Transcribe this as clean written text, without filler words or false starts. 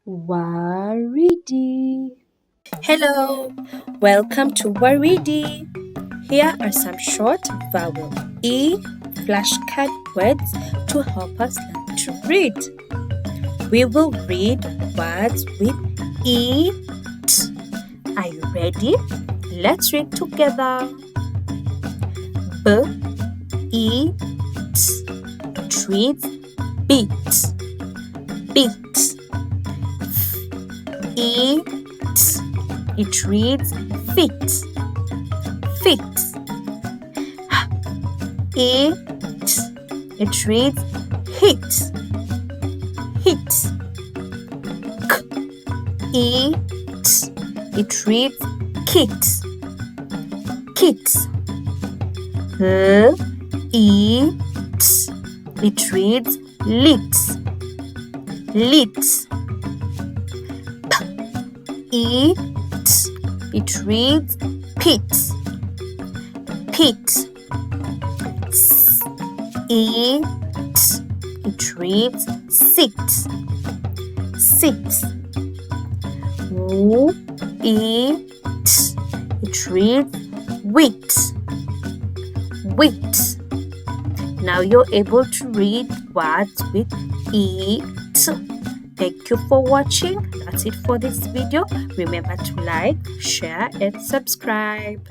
Waridi. Hello, welcome to Waridi. Here are some short vowel E flashcard words to help us learn to read. We will read words with E, T. Are you ready? Let's read together. B, E, T. It reads beat, beat. E, T. It reads fit, fit. It, it reads hit, hit. It, it reads kit, kit. It, it reads lit, lit. It reads pit, pit. It reads sit, sit. It reads wit, wit. Now you're able to read words with E, T. Thank you for watching. That's it for this video. Remember to like, share, and subscribe.